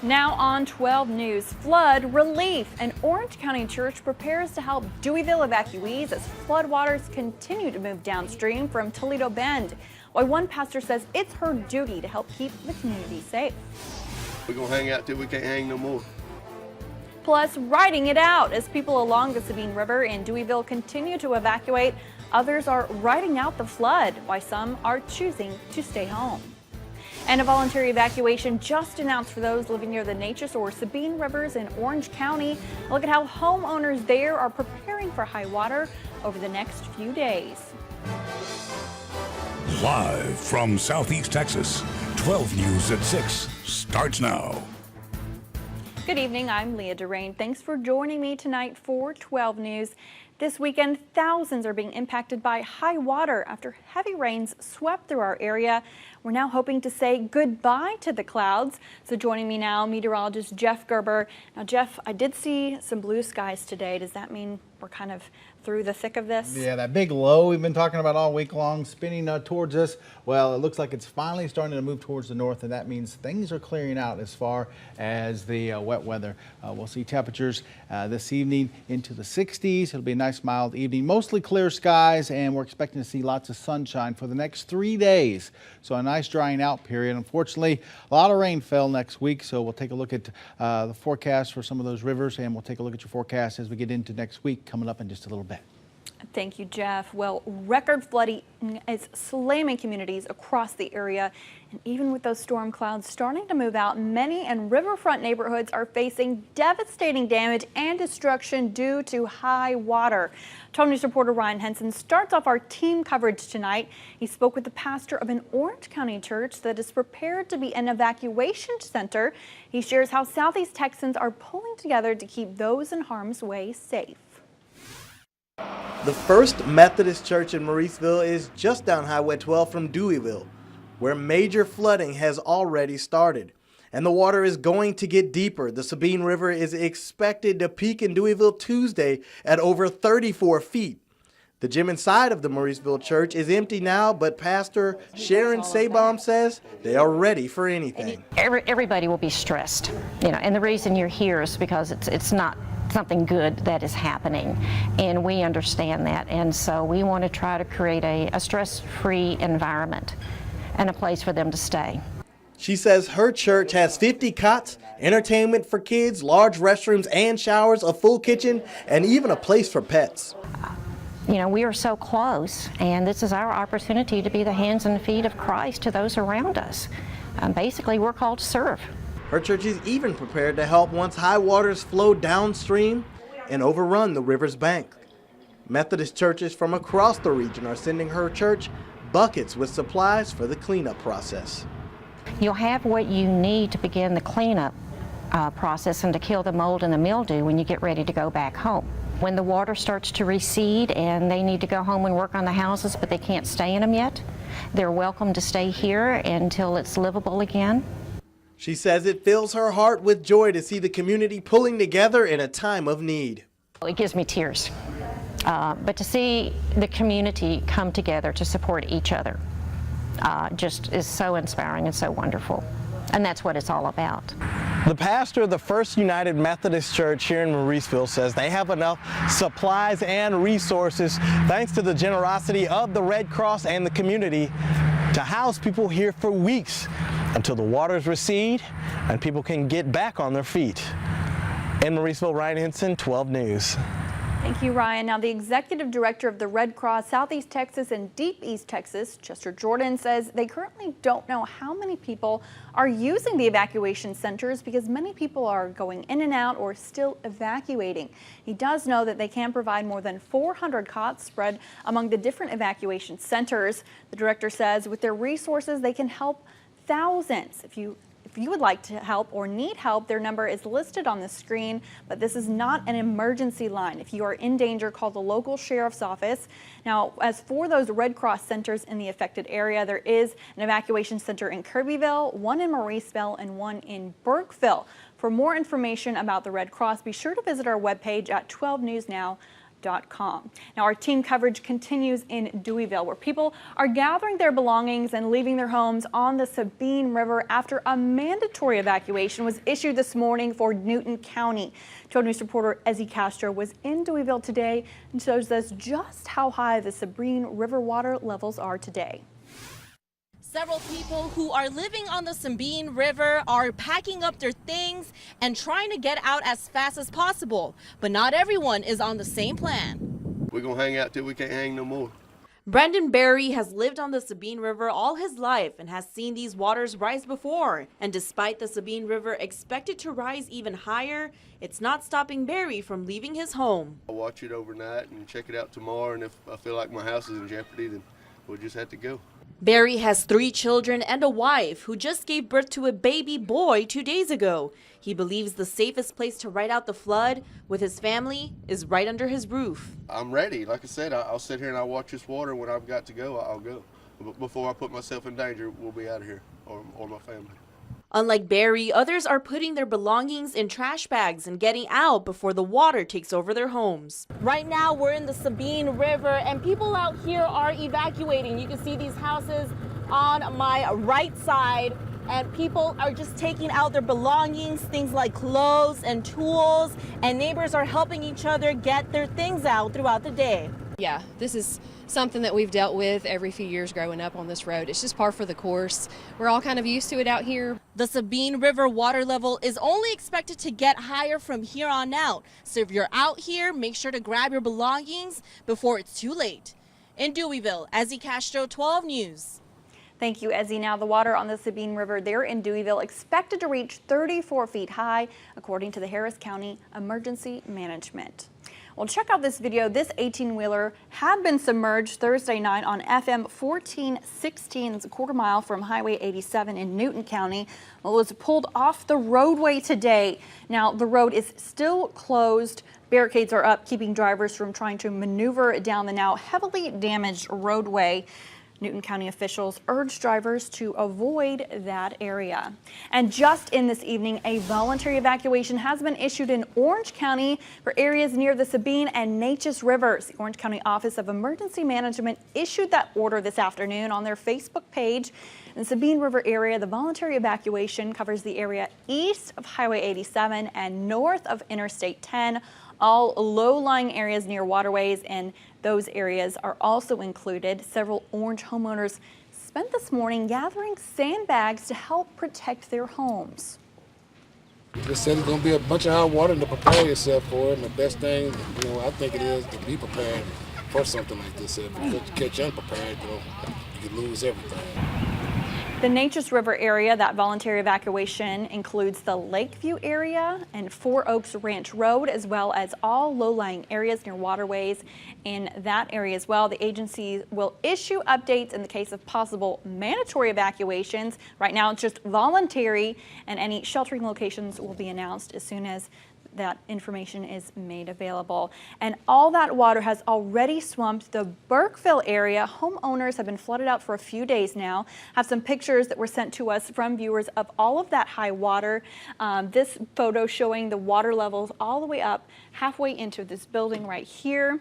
Now on 12 News, flood relief. An Orange County church prepares to help Deweyville evacuees as floodwaters continue to move downstream from Toledo Bend. Why one pastor says it's her duty to help keep the community safe. We're gonna hang out till we can't hang no more. Plus, riding it out as people along the Sabine River in Deweyville continue to evacuate. Others are riding out the flood, while some are choosing to stay home. And a voluntary evacuation just announced for those living near the Neches or Sabine Rivers in Orange County. Look at how homeowners there are preparing for high water over the next few days. Live from Southeast Texas, 12 News at 6 starts now. Good evening, I'm Leah Durain. Thanks for joining me tonight for 12 News. This weekend, thousands are being impacted by high water after heavy rains swept through our area. We're now hoping to say goodbye to the clouds. So joining me now, meteorologist Jeff Gerber. Now, Jeff, I did see some blue skies today. Does that mean we're kind of through the thick of this? Yeah, that big low we've been talking about all week long spinning towards us. Well, it looks like it's finally starting to move towards the north, and that means things are clearing out as far as the wet weather. We'll see temperatures this evening into the 60s. It'll be a nice mild evening, mostly clear skies, and we're expecting to see lots of sunshine for the next 3 days. So a nice drying out period. Unfortunately, a lot of rain fell next week, so we'll take a look at the forecast for some of those rivers, and we'll take a look at your forecast as we get into next week coming up in just a little bit. Thank you, Jeff. Well, record flooding is slamming communities across the area. And even with those storm clouds starting to move out, many and riverfront neighborhoods are facing devastating damage and destruction due to high water. 12 News reporter Ryan Henson starts off our team coverage tonight. He spoke with the pastor of an Orange County church that is prepared to be an evacuation center. He shares how Southeast Texans are pulling together to keep those in harm's way safe. The First Methodist Church in Mauriceville is just down Highway 12 from Deweyville, where major flooding has already started. And the water is going to get deeper. The Sabine River is expected to peak in Deweyville Tuesday at over 34 feet. The gym inside of the Mauriceville Church is empty now, but Pastor Sharon Sabom says they are ready for anything. Everybody will be stressed, and the reason you're here is because it's not something good that is happening, and we understand that, and so we want to try to create a stress-free environment and a place for them to stay. She says her church has 50 cots, entertainment for kids, large restrooms and showers, a full kitchen, and even a place for pets. We are so close, and this is our opportunity to be the hands and feet of Christ to those around us. Basically, we're called to serve. Her church is even prepared to help once high waters flow downstream and overrun the river's bank. Methodist churches from across the region are sending her church buckets with supplies for the cleanup process. You'll have what you need to begin the cleanup process and to kill the mold and the mildew when you get ready to go back home. When the water starts to recede and they need to go home and work on the houses, but they can't stay in them yet, they're welcome to stay here until it's livable again. She says it fills her heart with joy to see the community pulling together in a time of need. It gives me tears, but to see the community come together to support each other just is so inspiring and so wonderful, and that's what it's all about. The pastor of the First United Methodist Church here in Mauriceville says they have enough supplies and resources, thanks to the generosity of the Red Cross and the community, to house people here for weeks until the waters recede and people can get back on their feet. In Mauriceville, Ryan Henson, 12 News. Thank you, Ryan. Now, the executive director of the Red Cross Southeast Texas and Deep East Texas, Chester Jordan, says they currently don't know how many people are using the evacuation centers because many people are going in and out or still evacuating. He does know that they can provide more than 400 cots spread among the different evacuation centers. The director says with their resources, they can help thousands. If you would like to help or need help, their number is listed on the screen, but this is not an emergency line. If you are in danger, call the local sheriff's office. Now, as for those Red Cross centers in the affected area, there is an evacuation center in Kirbyville, one in Mauriceville, and one in Burkeville. For more information about the Red Cross, be sure to visit our webpage at 12newsnow.com. Now, our team coverage continues in Deweyville, where people are gathering their belongings and leaving their homes on the Sabine River after a mandatory evacuation was issued this morning for Newton County. 12 News reporter Ezzy Castro was in Deweyville today and shows us just how high the Sabine River water levels are today. Several people who are living on the Sabine River are packing up their things and trying to get out as fast as possible. But not everyone is on the same plan. We're gonna hang out till we can't hang no more. Brendan Berry has lived on the Sabine River all his life and has seen these waters rise before. And despite the Sabine River expected to rise even higher, it's not stopping Berry from leaving his home. I'll watch it overnight and check it out tomorrow, and if I feel like my house is in jeopardy, then we'll just have to go. Berry has 3 children and a wife who just gave birth to a baby boy 2 days ago. He believes the safest place to ride out the flood with his family is right under his roof. I'm ready. Like I said, I'll sit here and I'll watch this water. When I've got to go, I'll go. But before I put myself in danger, we'll be out of here, or my family. Unlike Berry, others are putting their belongings in trash bags and getting out before the water takes over their homes. Right now, we're in the Sabine River and people out here are evacuating. You can see these houses on my right side, and people are just taking out their belongings, things like clothes and tools, and neighbors are helping each other get their things out throughout the day. Yeah, this is something that we've dealt with every few years growing up on this road. It's just par for the course. We're all kind of used to it out here. The Sabine River water level is only expected to get higher from here on out. So if you're out here, make sure to grab your belongings before it's too late. In Deweyville, Ezzy Castro, 12 News. Thank you, Ezzy. Now, the water on the Sabine River there in Deweyville expected to reach 34 feet high, according to the Harris County Emergency Management. Well, check out this video. This 18-wheeler had been submerged Thursday night on FM 1416. It's a quarter mile from Highway 87 in Newton County. Well, it was pulled off the roadway today. Now, the road is still closed. Barricades are up, keeping drivers from trying to maneuver down the now heavily damaged roadway. Newton County officials urge drivers to avoid that area. And just in this evening, a voluntary evacuation has been issued in Orange County for areas near the Sabine and Neches Rivers. The Orange County Office of Emergency Management issued that order this afternoon on their Facebook page. In the Sabine River area, the voluntary evacuation covers the area east of Highway 87 and north of Interstate 10. All low-lying areas near waterways and those areas are also included. Several Orange homeowners spent this morning gathering sandbags to help protect their homes. They said it's going to be a bunch of hot water to prepare yourself for it, and the best thing, I think it is to be prepared for something like this. If you catch unprepared, you could lose everything. The Neches River area, that voluntary evacuation includes the Lakeview area and Four Oaks Ranch Road, as well as all low-lying areas near waterways in that area as well. The agency will issue updates in the case of possible mandatory evacuations. Right now, it's just voluntary, and any sheltering locations will be announced as soon as that information is made available. And all that water has already swamped the Burkeville area. Homeowners have been flooded out for a few days now. Have some pictures that were sent to us from viewers of all of that high water. This photo showing the water levels all the way up halfway into this building right here.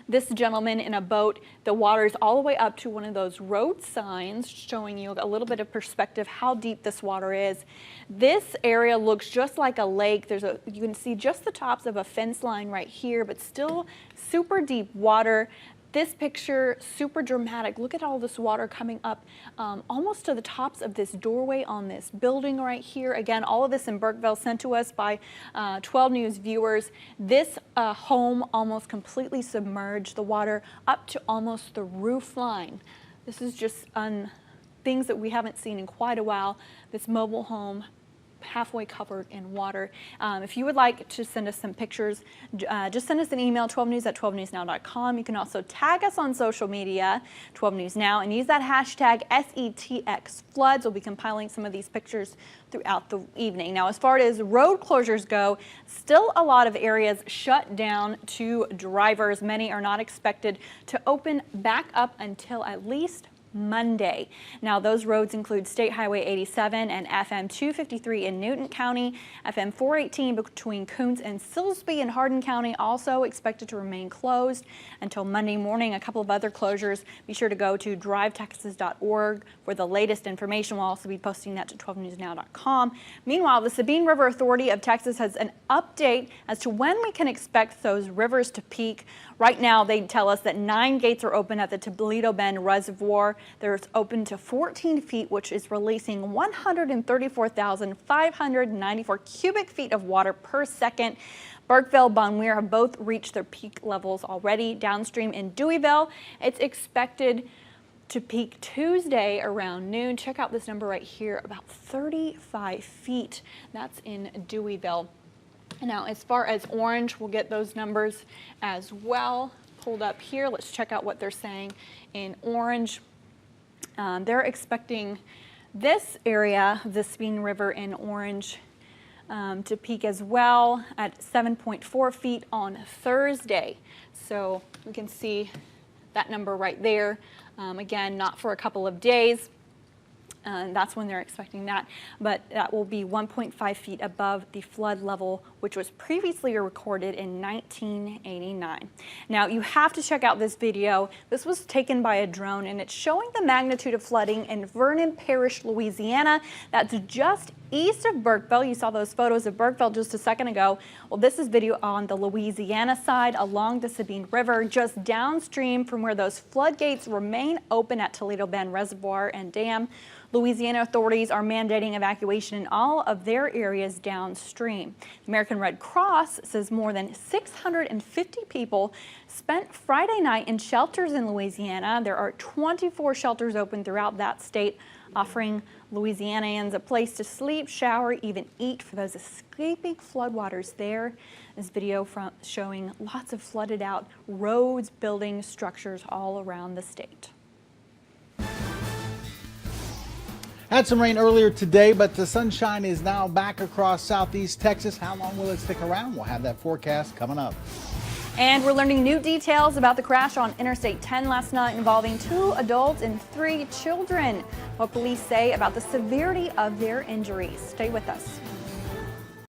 This gentleman in a boat, the water is all the way up to one of those road signs showing you a little bit of perspective how deep this water is. This area looks just like a lake. You can see just the tops of a fence line right here, but still super deep water. This picture, super dramatic. Look at all this water coming up almost to the tops of this doorway on this building right here. Again, all of this in Burkeville sent to us by 12 News viewers. This home almost completely submerged, the water up to almost the roof line. This is just things that we haven't seen in quite a while. This mobile home halfway covered in water. If you would like to send us some pictures, just send us an email, 12news@12newsnow.com. You can also tag us on social media, 12 News Now, and use that hashtag SETXFloods. We'll be compiling some of these pictures throughout the evening. Now, as far as road closures go, still a lot of areas shut down to drivers. Many are not expected to open back up until at least Monday. Now, those roads include State Highway 87 and FM 253 in Newton County, FM 418 between Coons and Silsbee in Hardin County also expected to remain closed until Monday morning. A couple of other closures. Be sure to go to drivetexas.org for the latest information. We'll also be posting that to 12newsnow.com. Meanwhile, the Sabine River Authority of Texas has an update as to when we can expect those rivers to peak. Right now, they tell us that 9 gates are open at the Toledo Bend Reservoir. They're open to 14 feet, which is releasing 134,594 cubic feet of water per second. Burkeville, Bon Muir have both reached their peak levels already. Downstream in Deweyville, it's expected to peak Tuesday around noon. Check out this number right here, about 35 feet. That's in Deweyville. Now, as far as Orange, we'll get those numbers as well pulled up here. Let's check out what they're saying in Orange. They're expecting this area, the Sabine River in Orange, to peak as well at 7.4 feet on Thursday. So we can see that number right there. Again, not for a couple of days. That's when they're expecting that, but that will be 1.5 feet above the flood level, which was previously recorded in 1989. Now, you have to check out this video. This was taken by a drone, and it's showing the magnitude of flooding in Vernon Parish, Louisiana. That's just east of Burkeville. You saw those photos of Burkeville just a second ago. Well, this is video on the Louisiana side along the Sabine River, just downstream from where those floodgates remain open at Toledo Bend Reservoir and Dam. Louisiana authorities are mandating evacuation in all of their areas downstream. The American Red Cross says more than 650 people spent Friday night in shelters in Louisiana. There are 24 shelters open throughout that state, offering Louisianians a place to sleep, shower, even eat for those escaping floodwaters there. This video showing lots of flooded out roads, buildings, structures all around the state. Had some rain earlier today, but the sunshine is now back across southeast Texas. How long will it stick around? We'll have that forecast coming up. And we're learning new details about the crash on Interstate 10 last night involving 2 adults and 3 children. What police say about the severity of their injuries. Stay with us.